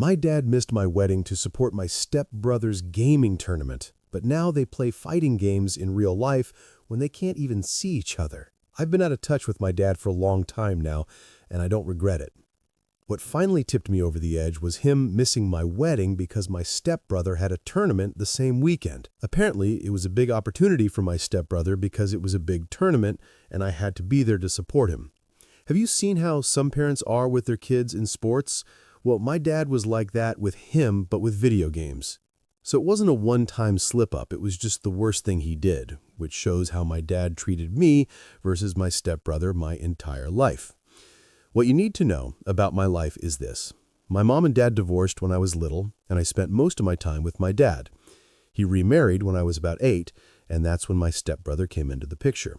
My dad missed my wedding to support my stepbrother's gaming tournament, but now they play fighting games in real life when they can't even see each other. I've been out of touch with my dad for a long time now, and I don't regret it. What finally tipped me over the edge was him missing my wedding because my stepbrother had a tournament the same weekend. Apparently, it was a big opportunity for my stepbrother because it was a big tournament and I had to be there to support him. Have you seen how some parents are with their kids in sports? Well, my dad was like that with him, but with video games. So it wasn't a one-time slip-up, it was just the worst thing he did, which shows how my dad treated me versus my stepbrother my entire life. What you need to know about my life is this. My mom and dad divorced when I was little, and I spent most of my time with my dad. He remarried when I was about 8, and that's when my stepbrother came into the picture.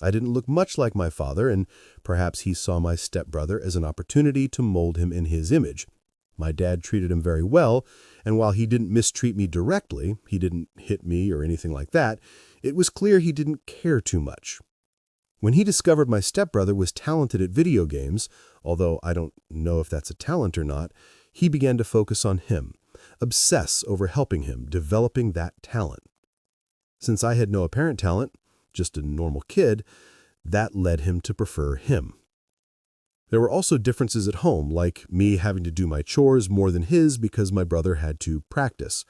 I didn't look much like my father, and perhaps he saw my stepbrother as an opportunity to mold him in his image. My dad treated him very well, and while he didn't mistreat me directly, he didn't hit me or anything like that, it was clear he didn't care too much. When he discovered my stepbrother was talented at video games, although I don't know if that's a talent or not, he began to focus on him, obsess over helping him, developing that talent. Since I had no apparent talent, just a normal kid, that led him to prefer him. There were also differences at home, like me having to do my chores more than his because my brother had to practice.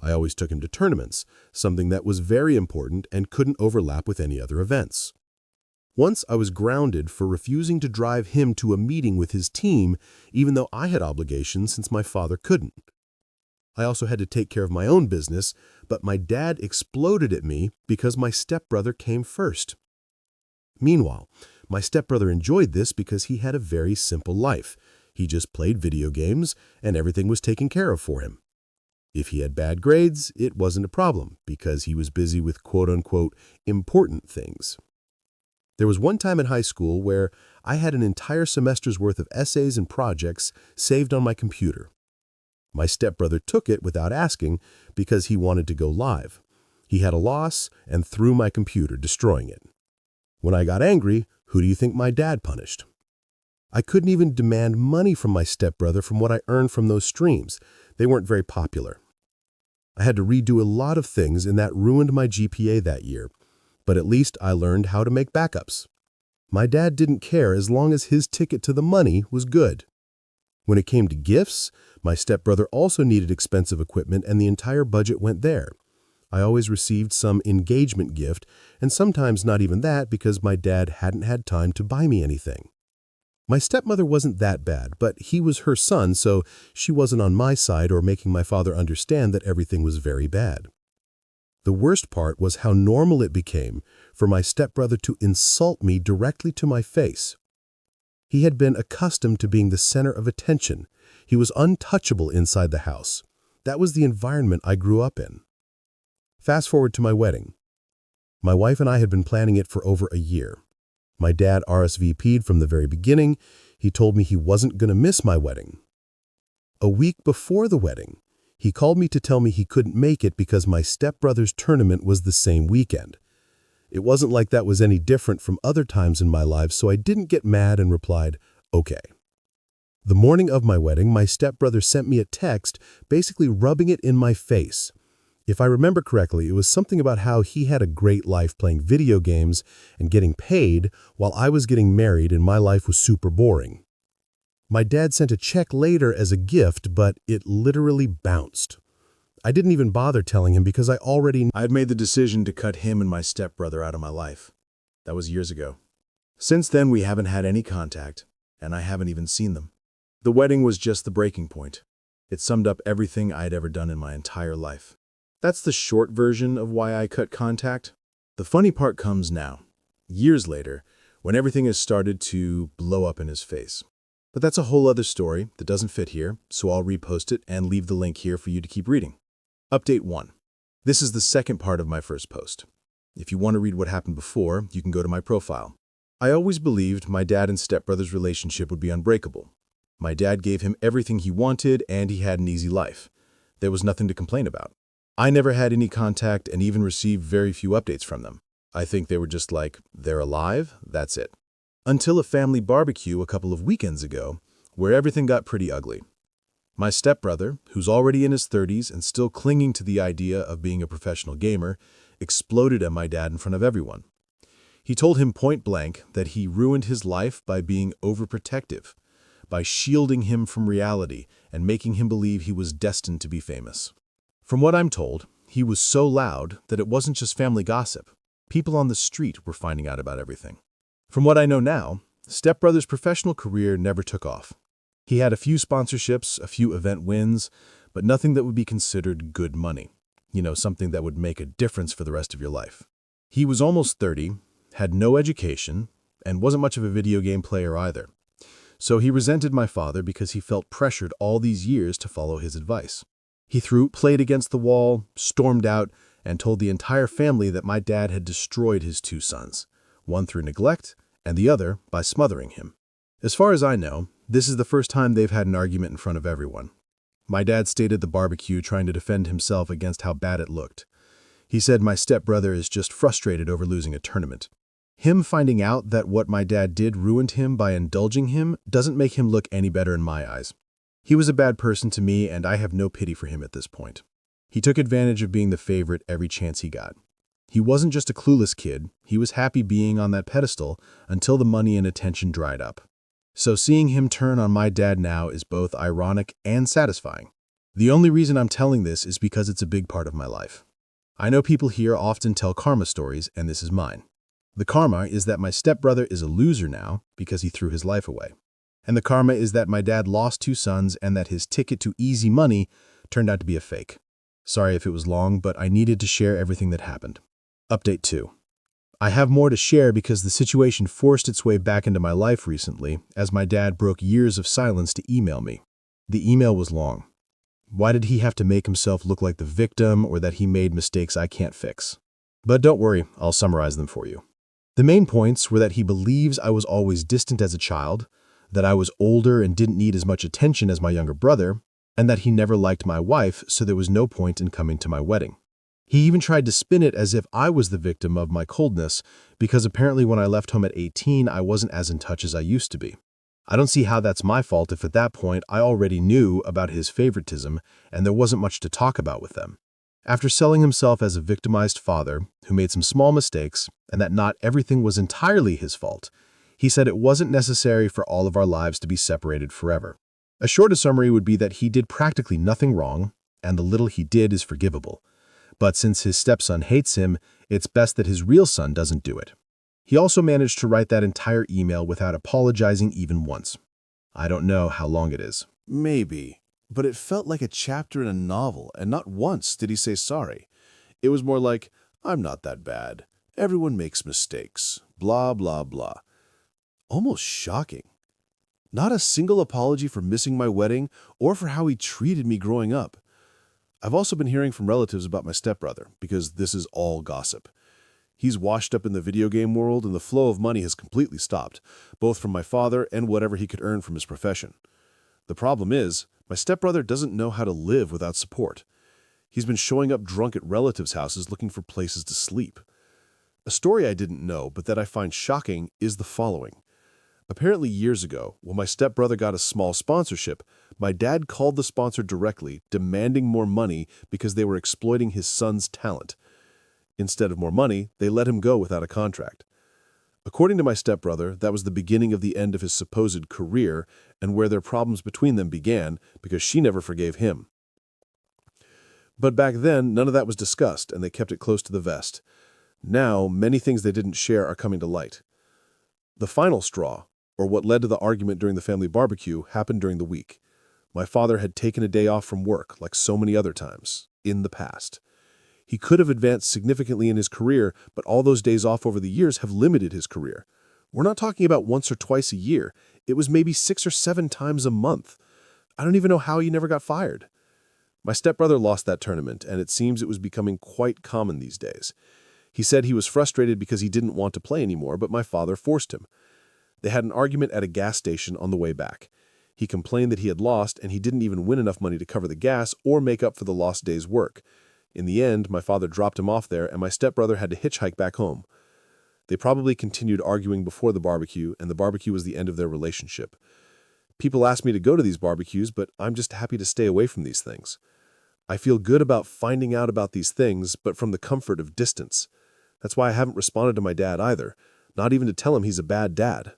I always took him to tournaments, something that was very important and couldn't overlap with any other events. Once I was grounded for refusing to drive him to a meeting with his team, even though I had obligations since my father couldn't. I also had to take care of my own business, but my dad exploded at me because my stepbrother came first. Meanwhile, my stepbrother enjoyed this because he had a very simple life. He just played video games and everything was taken care of for him. If he had bad grades, it wasn't a problem because he was busy with quote-unquote important things. There was one time in high school where I had an entire semester's worth of essays and projects saved on my computer. My stepbrother took it without asking because he wanted to go live. He had a loss and threw my computer, destroying it. When I got angry, who do you think my dad punished? I couldn't even demand money from my stepbrother from what I earned from those streams. They weren't very popular. I had to redo a lot of things, and that ruined my GPA that year. But at least I learned how to make backups. My dad didn't care as long as his ticket to the money was good. When it came to gifts, my stepbrother also needed expensive equipment and the entire budget went there. I always received some engagement gift, and sometimes not even that because my dad hadn't had time to buy me anything. My stepmother wasn't that bad, but he was her son, so she wasn't on my side or making my father understand that everything was very bad. The worst part was how normal it became for my stepbrother to insult me directly to my face. He had been accustomed to being the center of attention. He was untouchable inside the house. That was the environment I grew up in. Fast forward to my wedding. My wife and I had been planning it for over a year. My dad RSVP'd from the very beginning. He told me he wasn't going to miss my wedding. A week before the wedding, he called me to tell me he couldn't make it because my stepbrother's tournament was the same weekend. It wasn't like that was any different from other times in my life, so I didn't get mad and replied, okay. The morning of my wedding, my stepbrother sent me a text basically rubbing it in my face. If I remember correctly, it was something about how he had a great life playing video games and getting paid while I was getting married and my life was super boring. My dad sent a check later as a gift, but it literally bounced. I didn't even bother telling him because I had made the decision to cut him and my stepbrother out of my life. That was years ago. Since then, we haven't had any contact, and I haven't even seen them. The wedding was just the breaking point. It summed up everything I had ever done in my entire life. That's the short version of why I cut contact. The funny part comes now, years later, when everything has started to blow up in his face. But that's a whole other story that doesn't fit here, so I'll repost it and leave the link here for you to keep reading. Update 1. This is the second part of my first post. If you want to read what happened before, you can go to my profile. I always believed my dad and stepbrother's relationship would be unbreakable. My dad gave him everything he wanted and he had an easy life. There was nothing to complain about. I never had any contact and even received very few updates from them. I think they were just like, they're alive, that's it. Until a family barbecue a couple of weekends ago, where everything got pretty ugly. My stepbrother, who's already in his 30s and still clinging to the idea of being a professional gamer, exploded at my dad in front of everyone. He told him point blank that he ruined his life by being overprotective, by shielding him from reality and making him believe he was destined to be famous. From what I'm told, he was so loud that it wasn't just family gossip. People on the street were finding out about everything. From what I know now, Stepbrother's professional career never took off. He had a few sponsorships, a few event wins, but nothing that would be considered good money. Something that would make a difference for the rest of your life. He was almost 30, had no education, and wasn't much of a video game player either. So he resented my father because he felt pressured all these years to follow his advice. He threw plate against the wall, stormed out, and told the entire family that my dad had destroyed his two sons, one through neglect and the other by smothering him. As far as I know, this is the first time they've had an argument in front of everyone. My dad stayed at the barbecue trying to defend himself against how bad it looked. He said my stepbrother is just frustrated over losing a tournament. Him finding out that what my dad did ruined him by indulging him doesn't make him look any better in my eyes. He was a bad person to me, and I have no pity for him at this point. He took advantage of being the favorite every chance he got. He wasn't just a clueless kid, he was happy being on that pedestal until the money and attention dried up. So seeing him turn on my dad now is both ironic and satisfying. The only reason I'm telling this is because it's a big part of my life. I know people here often tell karma stories, and this is mine. The karma is that my stepbrother is a loser now because he threw his life away. And the karma is that my dad lost two sons and that his ticket to easy money turned out to be a fake. Sorry if it was long, but I needed to share everything that happened. Update 2. I have more to share because the situation forced its way back into my life recently as my dad broke years of silence to email me. The email was long. Why did he have to make himself look like the victim or that he made mistakes I can't fix? But don't worry, I'll summarize them for you. The main points were that he believes I was always distant as a child, that I was older and didn't need as much attention as my younger brother, and that he never liked my wife, so there was no point in coming to my wedding. He even tried to spin it as if I was the victim of my coldness, because apparently when I left home at 18, I wasn't as in touch as I used to be. I don't see how that's my fault if at that point I already knew about his favoritism and there wasn't much to talk about with them. After selling himself as a victimized father who made some small mistakes and that not everything was entirely his fault, he said it wasn't necessary for all of our lives to be separated forever. A shorter summary would be that he did practically nothing wrong, and the little he did is forgivable. But since his stepson hates him, it's best that his real son doesn't do it. He also managed to write that entire email without apologizing even once. I don't know how long it is. Maybe, but it felt like a chapter in a novel, and not once did he say sorry. It was more like, I'm not that bad. Everyone makes mistakes. Blah, blah, blah. Almost shocking. Not a single apology for missing my wedding or for how he treated me growing up. I've also been hearing from relatives about my stepbrother, because this is all gossip. He's washed up in the video game world and the flow of money has completely stopped, both from my father and whatever he could earn from his profession. The problem is, my stepbrother doesn't know how to live without support. He's been showing up drunk at relatives' houses looking for places to sleep. A story I didn't know, but that I find shocking, is the following. Apparently years ago, when my stepbrother got a small sponsorship, my dad called the sponsor directly, demanding more money because they were exploiting his son's talent. Instead of more money, they let him go without a contract. According to my stepbrother, that was the beginning of the end of his supposed career and where their problems between them began because she never forgave him. But back then, none of that was discussed and they kept it close to the vest. Now, many things they didn't share are coming to light. The final straw, or what led to the argument during the family barbecue, happened during the week. My father had taken a day off from work, like so many other times, in the past. He could have advanced significantly in his career, but all those days off over the years have limited his career. We're not talking about once or twice a year. It was maybe 6 or 7 times a month. I don't even know how he never got fired. My stepbrother lost that tournament, and it seems it was becoming quite common these days. He said he was frustrated because he didn't want to play anymore, but my father forced him. They had an argument at a gas station on the way back. He complained that he had lost, and he didn't even win enough money to cover the gas or make up for the lost day's work. In the end, my father dropped him off there, and my stepbrother had to hitchhike back home. They probably continued arguing before the barbecue, and the barbecue was the end of their relationship. People ask me to go to these barbecues, but I'm just happy to stay away from these things. I feel good about finding out about these things, but from the comfort of distance. That's why I haven't responded to my dad either, not even to tell him he's a bad dad.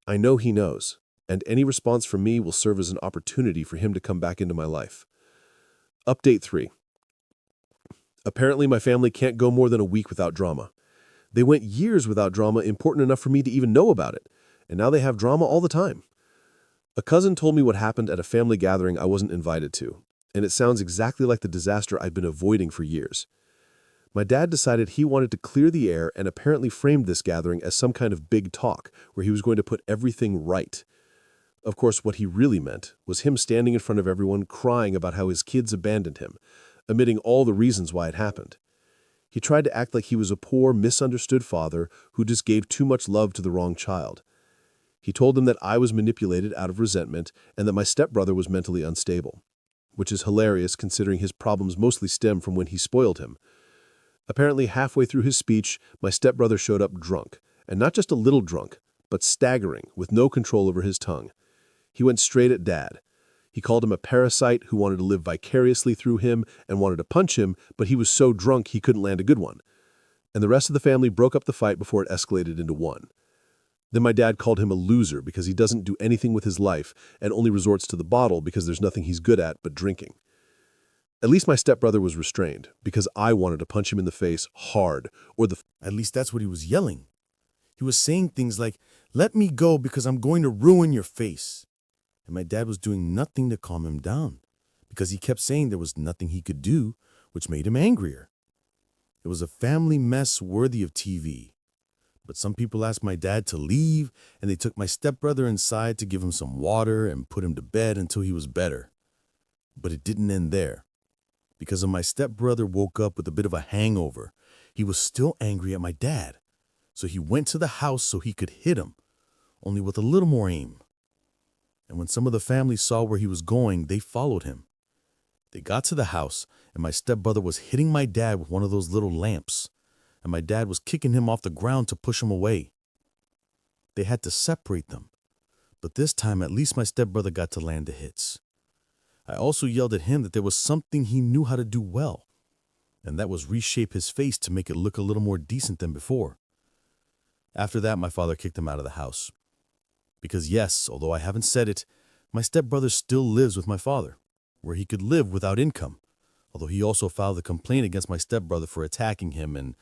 I know he knows, and any response from me will serve as an opportunity for him to come back into my life. Update 3. Apparently my family can't go more than a week without drama. They went years without drama important enough for me to even know about it, and now they have drama all the time. A cousin told me what happened at a family gathering I wasn't invited to, and it sounds exactly like the disaster I've been avoiding for years. My dad decided he wanted to clear the air and apparently framed this gathering as some kind of big talk where he was going to put everything right. Of course, what he really meant was him standing in front of everyone crying about how his kids abandoned him, omitting all the reasons why it happened. He tried to act like he was a poor, misunderstood father who just gave too much love to the wrong child. He told them that I was manipulated out of resentment and that my stepbrother was mentally unstable, which is hilarious considering his problems mostly stem from when he spoiled him. Apparently, halfway through his speech, my stepbrother showed up drunk, and not just a little drunk, but staggering, with no control over his tongue. He went straight at Dad. He called him a parasite who wanted to live vicariously through him and wanted to punch him, but he was so drunk he couldn't land a good one. And the rest of the family broke up the fight before it escalated into one. Then my dad called him a loser because he doesn't do anything with his life and only resorts to the bottle because there's nothing he's good at but drinking. At least my stepbrother was restrained because I wanted to punch him in the face hard, or At least that's what he was yelling. He was saying things like, "Let me go because I'm going to ruin your face." And my dad was doing nothing to calm him down because he kept saying there was nothing he could do, which made him angrier. It was a family mess worthy of TV. But some people asked my dad to leave, and they took my stepbrother inside to give him some water and put him to bed until he was better. But it didn't end there. Because when my stepbrother woke up with a bit of a hangover, he was still angry at my dad. So he went to the house so he could hit him, only with a little more aim. And when some of the family saw where he was going, they followed him. They got to the house, and my stepbrother was hitting my dad with one of those little lamps, and my dad was kicking him off the ground to push him away. They had to separate them, but this time at least my stepbrother got to land the hits. I also yelled at him that there was something he knew how to do well, and that was reshape his face to make it look a little more decent than before. After that, my father kicked him out of the house. Because yes, although I haven't said it, my stepbrother still lives with my father, where he could live without income, although he also filed a complaint against my stepbrother for attacking him and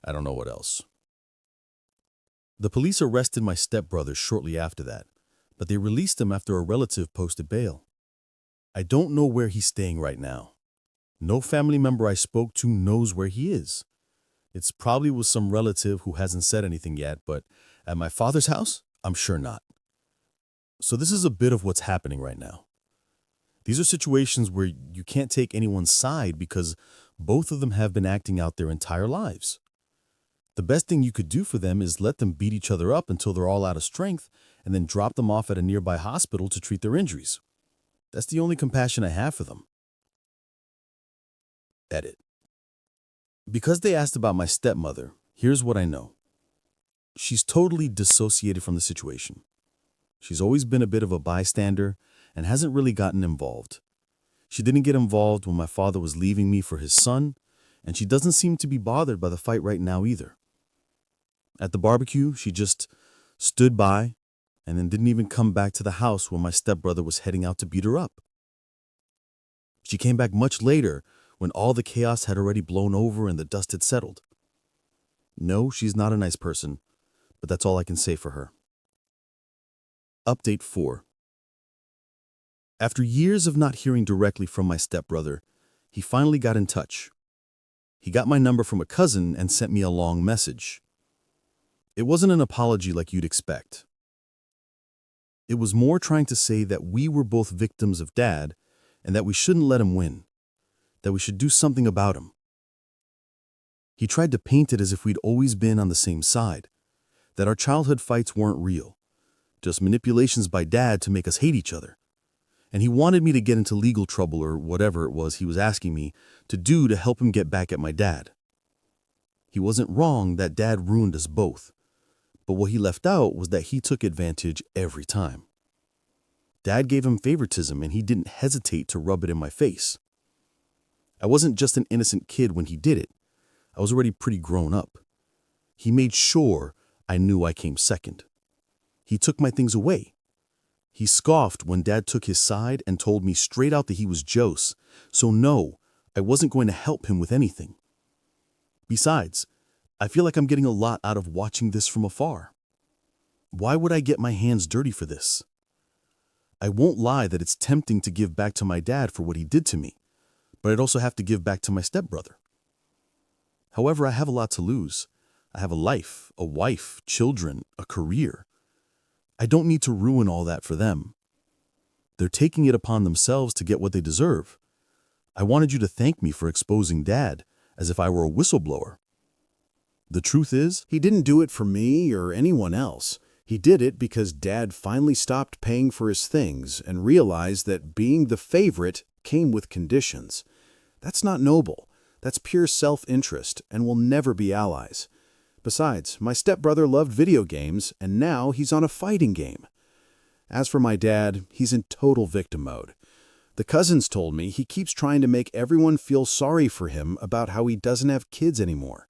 I don't know what else. The police arrested my stepbrother shortly after that, but they released him after a relative posted bail. I don't know where he's staying right now. No family member I spoke to knows where he is. It's probably with some relative who hasn't said anything yet, but at my father's house, I'm sure not. So this is a bit of what's happening right now. These are situations where you can't take anyone's side because both of them have been acting out their entire lives. The best thing you could do for them is let them beat each other up until they're all out of strength and then drop them off at a nearby hospital to treat their injuries. That's the only compassion I have for them. Edit. Because they asked about my stepmother, here's what I know. She's totally dissociated from the situation. She's always been a bit of a bystander and hasn't really gotten involved. She didn't get involved when my father was leaving me for his son, and she doesn't seem to be bothered by the fight right now either. At the barbecue, she just stood by and then didn't even come back to the house when my stepbrother was heading out to beat her up. She came back much later when all the chaos had already blown over and the dust had settled. No, she's not a nice person, but that's all I can say for her. Update 4. After years of not hearing directly from my stepbrother, he finally got in touch. He got my number from a cousin and sent me a long message. It wasn't an apology like you'd expect. It was more trying to say that we were both victims of Dad and that we shouldn't let him win, that we should do something about him. He tried to paint it as if we'd always been on the same side, that our childhood fights weren't real, just manipulations by Dad to make us hate each other. And he wanted me to get into legal trouble or whatever it was he was asking me to do to help him get back at my dad. He wasn't wrong that Dad ruined us both, but what he left out was that he took advantage every time. Dad gave him favoritism and he didn't hesitate to rub it in my face. I wasn't just an innocent kid when he did it. I was already pretty grown up. He made sure I knew I came second. He took my things away. He scoffed when Dad took his side and told me straight out that he was Jose, so no, I wasn't going to help him with anything. Besides, I feel like I'm getting a lot out of watching this from afar. Why would I get my hands dirty for this? I won't lie that it's tempting to give back to my dad for what he did to me, but I'd also have to give back to my stepbrother. However, I have a lot to lose. I have a life, a wife, children, a career. I don't need to ruin all that for them. They're taking it upon themselves to get what they deserve. I wanted you to thank me for exposing Dad, as if I were a whistleblower. The truth is, He didn't do it for me or anyone else. He did it because Dad finally stopped paying for his things and realized that being the favorite came with conditions. That's not noble. That's pure self-interest and will never be allies. Besides, my stepbrother loved video games, and now he's on a fighting game. As for my dad, he's in total victim mode. The cousins told me he keeps trying to make everyone feel sorry for him about how he doesn't have kids anymore.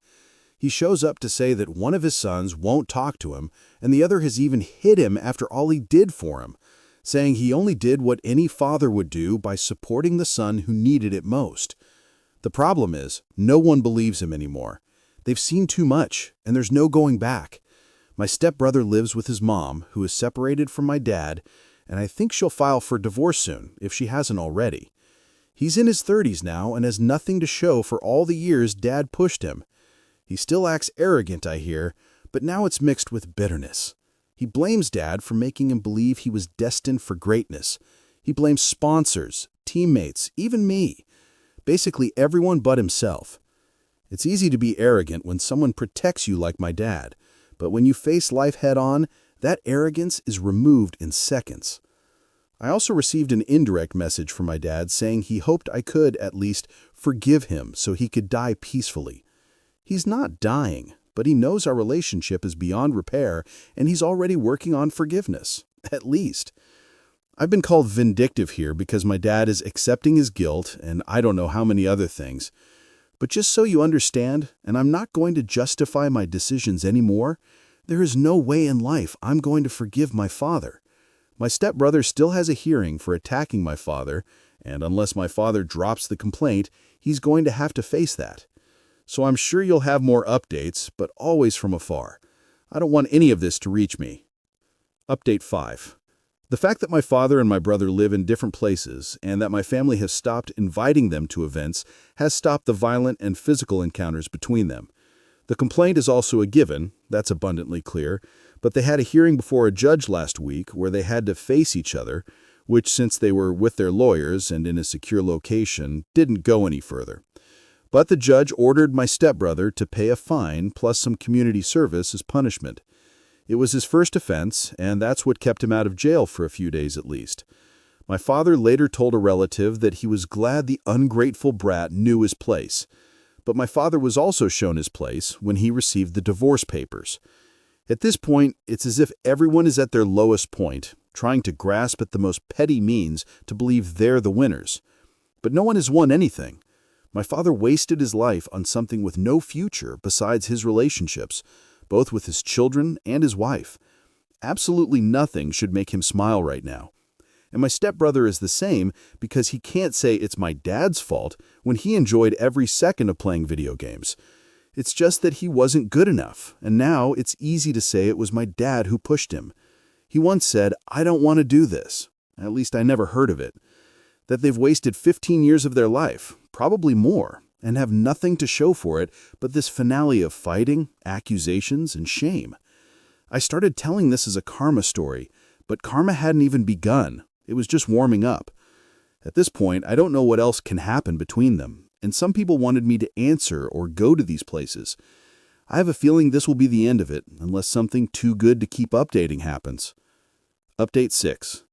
He shows up to say that one of his sons won't talk to him, and the other has even hit him after all he did for him, saying he only did what any father would do by supporting the son who needed it most. The problem is, no one believes him anymore. They've seen too much, and there's no going back. My stepbrother lives with his mom, who is separated from my dad, and I think she'll file for divorce soon, if she hasn't already. He's in his 30s now and has nothing to show for all the years Dad pushed him. He still acts arrogant, I hear, but now it's mixed with bitterness. He blames Dad for making him believe he was destined for greatness. He blames sponsors, teammates, even me. Basically everyone but himself. It's easy to be arrogant when someone protects you like my dad, but when you face life head-on, that arrogance is removed in seconds. I also received an indirect message from my dad saying he hoped I could, at least, forgive him so he could die peacefully. He's not dying, but he knows our relationship is beyond repair, and he's already working on forgiveness, at least. I've been called vindictive here because my dad is accepting his guilt, and I don't know how many other things. But just so you understand, and I'm not going to justify my decisions anymore, there is no way in life I'm going to forgive my father. My stepbrother still has a hearing for attacking my father, and unless my father drops the complaint, he's going to have to face that. So I'm sure you'll have more updates, but always from afar. I don't want any of this to reach me. Update 5. The fact that my father and my brother live in different places and that my family has stopped inviting them to events has stopped the violent and physical encounters between them. The complaint is also a given, that's abundantly clear, but they had a hearing before a judge last week where they had to face each other, which, since they were with their lawyers and in a secure location, didn't go any further. But the judge ordered my stepbrother to pay a fine plus some community service as punishment. It was his first offense, and that's what kept him out of jail for a few days at least. My father later told a relative that he was glad the ungrateful brat knew his place. But my father was also shown his place when he received the divorce papers. At this point, it's as if everyone is at their lowest point, trying to grasp at the most petty means to believe they're the winners. But no one has won anything. My father wasted his life on something with no future besides his relationships, both with his children and his wife. Absolutely nothing should make him smile right now. And my stepbrother is the same because he can't say it's my dad's fault when he enjoyed every second of playing video games. It's just that he wasn't good enough, and now it's easy to say it was my dad who pushed him. He once said, "I don't want to do this." At least I never heard of it. That they've wasted 15 years of their life, probably more, and have nothing to show for it but this finale of fighting, accusations, and shame. I started telling this as a karma story, but karma hadn't even begun. It was just warming up. At this point, I don't know what else can happen between them, and some people wanted me to answer or go to these places. I have a feeling this will be the end of it, unless something too good to keep updating happens. Update 6.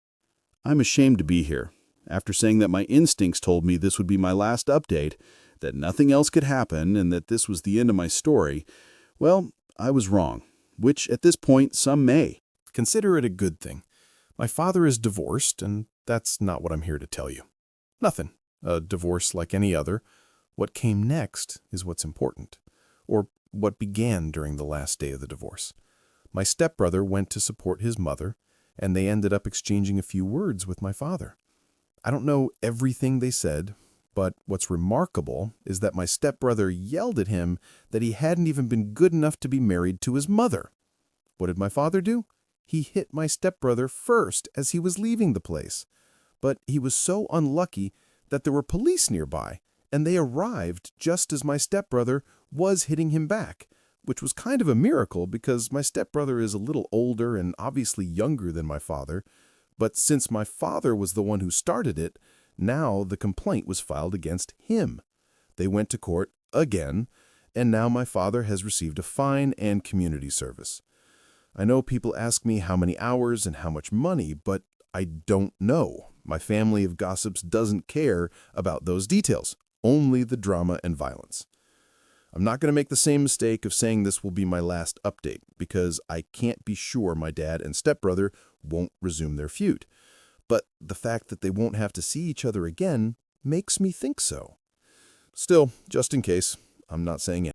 I'm ashamed to be here. After saying that my instincts told me this would be my last update, that nothing else could happen, and that this was the end of my story, well, I was wrong, which at this point some may. Consider it a good thing. My father is divorced, and that's not what I'm here to tell you. Nothing. A divorce like any other. What came next is what's important, or what began during the last day of the divorce. My stepbrother went to support his mother, and they ended up exchanging a few words with my father. I don't know everything they said, but what's remarkable is that my stepbrother yelled at him that he hadn't even been good enough to be married to his mother. What did my father do? He hit my stepbrother first as he was leaving the place. But he was so unlucky that there were police nearby, and they arrived just as my stepbrother was hitting him back, which was kind of a miracle because my stepbrother is a little older and obviously younger than my father. But since my father was the one who started it, now the complaint was filed against him. They went to court again, and now my father has received a fine and community service. I know people ask me how many hours and how much money, but I don't know. My family of gossips doesn't care about those details, only the drama and violence. I'm not going to make the same mistake of saying this will be my last update, because I can't be sure my dad and stepbrother won't resume their feud. But the fact that they won't have to see each other again makes me think so. Still, just in case, I'm not saying